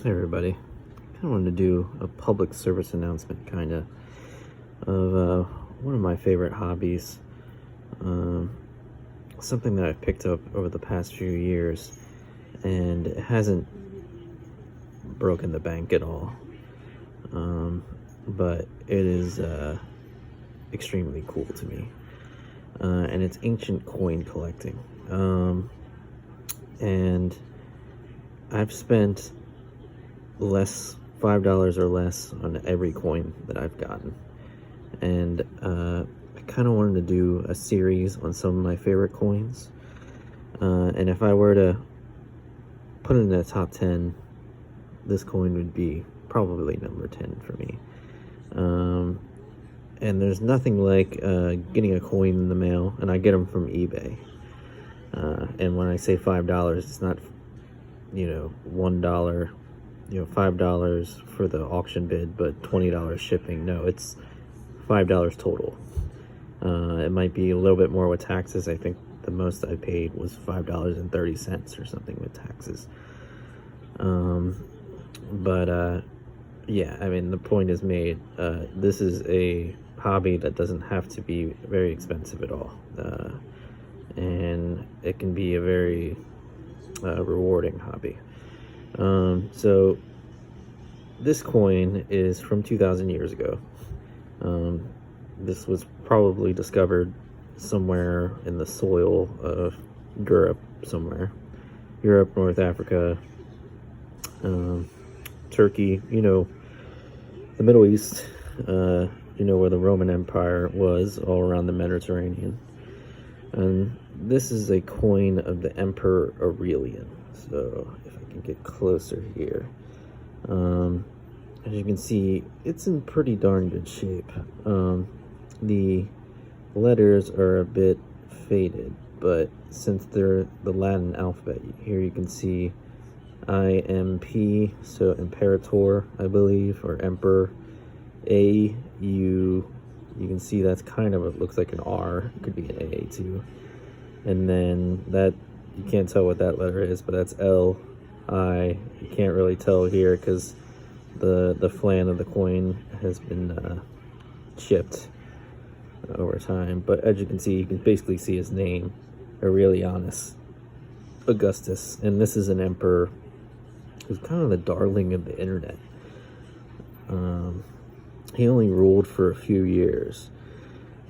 Hey everybody, I kind of wanted to do a public service announcement of one of my favorite hobbies, um, something that I've picked up over the past few years, and it hasn't broken the bank at all, but it is extremely cool to me, and it's ancient coin collecting, and I've spent $5 or less on every coin that I've gotten, and I kind of wanted to do a series on some of my favorite coins, and if I were to put it in the top 10, this coin would be probably number 10 for me. And there's nothing like getting a coin in the mail, and I get them from eBay, and when I say $5, it's not $1, $5 for the auction bid, but $20 shipping. No, it's $5 total. It might be a little bit more with taxes. I think the most I paid was $5.30 or something with taxes. Yeah, I mean, the point is made. This is a hobby that doesn't have to be very expensive at all. And it can be a very rewarding hobby. So this coin is from 2,000 years ago. This was probably discovered somewhere in the soil of Europe, somewhere. Europe, North Africa, Turkey, the Middle East, where the Roman Empire was, all around the Mediterranean. And this is a coin of the Emperor Aurelian. So if I can get closer here, as you can see, it's in pretty darn good shape. The letters are a bit faded, but since they're the Latin alphabet, here you can see IMP, so Imperator, I believe, or Emperor. AU, you can see that's kind of, it looks like an R, it could be an A too. And then that, you can't tell what that letter is, but that's LI. You can't really tell here because the flan of the coin has been chipped over time. But as you can basically see his name, Aurelianus Augustus. And this is an emperor who's kind of the darling of the internet. He only ruled for a few years,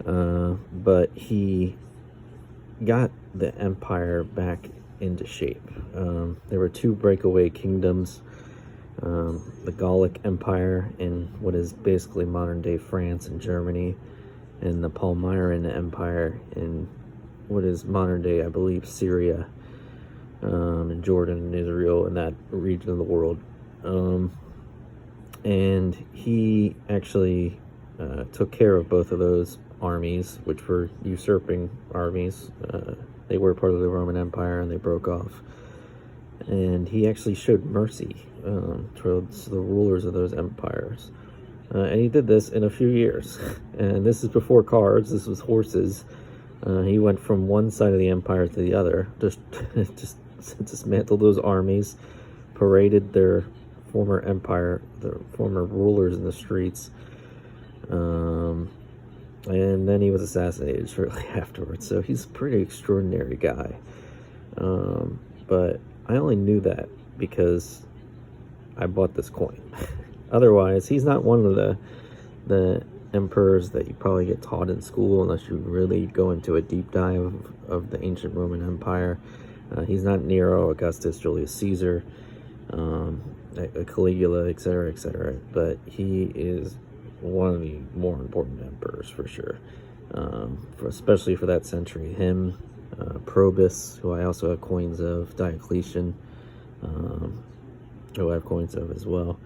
but he got the empire back into shape. There were two breakaway kingdoms, the Gallic Empire in what is basically modern-day France and Germany, and the Palmyran Empire in what is modern-day, I believe, Syria, and Jordan and Israel, and that region of the world. And he actually took care of both of those armies, which were usurping armies. They were part of the Roman Empire, and they broke off. And he actually showed mercy towards the rulers of those empires. And he did this in a few years. And this is before cars. This was horses. He went from one side of the empire to the other, just dismantled those armies, paraded their former empire, the former rulers in the streets, and then he was assassinated shortly afterwards. So he's a pretty extraordinary guy, but I only knew that because I bought this coin. Otherwise, he's not one of the emperors that you probably get taught in school unless you really go into a deep dive of the ancient Roman Empire. He's not Nero, Augustus, Julius Caesar, Caligula, etc., but he is one of the more important emperors for sure, especially for that century. Him, Probus, who I also have coins of, Diocletian, who I have coins of as well,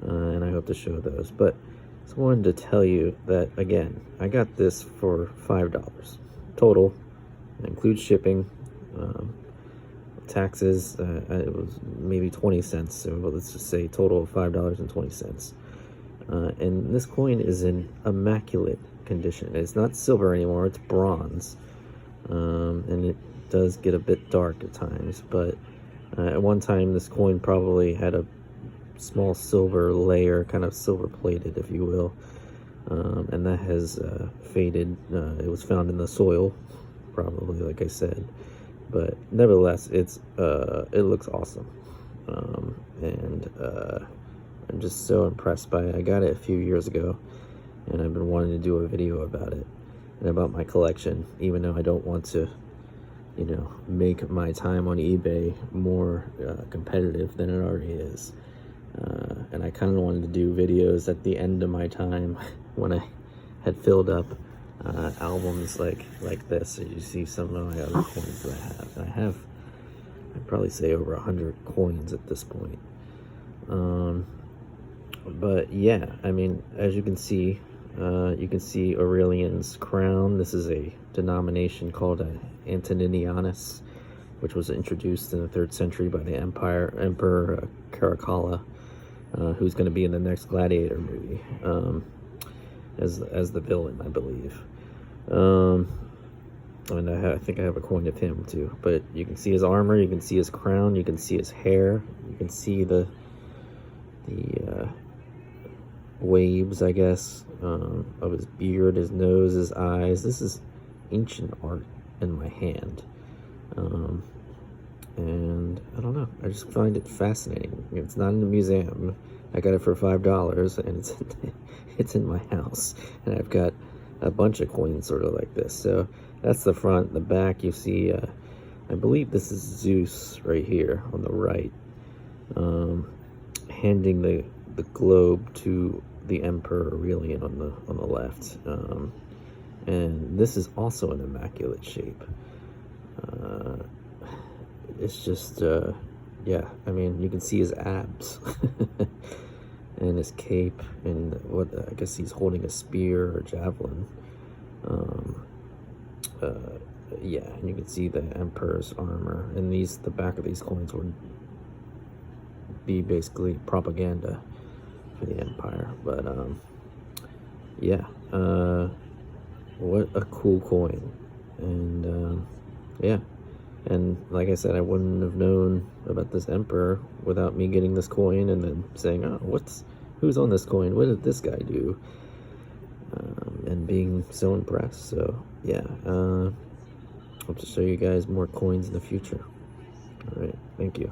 and I hope to show those. But I just wanted to tell you that, again, I got this for $5 total. It includes shipping, taxes. It was maybe 20 cents, so let's just say total of $5.20. And this coin is in immaculate condition. It's not silver anymore, it's bronze, and it does get a bit dark at times, but at one time this coin probably had a small silver layer, kind of silver plated, if you will. And that has faded. It was found in the soil, probably, like I said, but nevertheless, it looks awesome. And I'm just so impressed by it. I got it a few years ago, and I've been wanting to do a video about it and about my collection, even though I don't want to, you know, make my time on eBay more competitive than it already is. And I kind of wanted to do videos at the end of my time when I had filled up albums like this. So you see some of my other coins that I have. And I'd probably say over 100 coins at this point. But yeah, I mean, as you can see Aurelian's crown. This is a denomination called Antoninianus, which was introduced in the 3rd century by the Emperor Caracalla, who's going to be in the next Gladiator movie, as the villain, I believe. And I think I have a coin of him too. But you can see his armor, you can see his crown, you can see his hair, you can see the waves, I guess, of his beard, his nose, his eyes. This is ancient art in my hand. And I don't know, I just find it fascinating. It's not in a museum. I got it for $5, and it's in my house, and I've got a bunch of coins sort of like this. So that's the front. The back, you see, I believe this is Zeus right here on the right, handing the globe to the Emperor Aurelian on the left. And this is also an immaculate shape. It's just, yeah, I mean, you can see his abs and his cape, and what, I guess he's holding a spear or javelin. Yeah, and you can see the Emperor's armor, and the back of these coins would be basically propaganda for the Empire. But yeah, what a cool coin. And yeah, and like I said, I wouldn't have known about this Emperor without me getting this coin and then saying, oh, who's on this coin, what did this guy do, and being so impressed. So yeah, hope to show you guys more coins in the future. All right, thank you.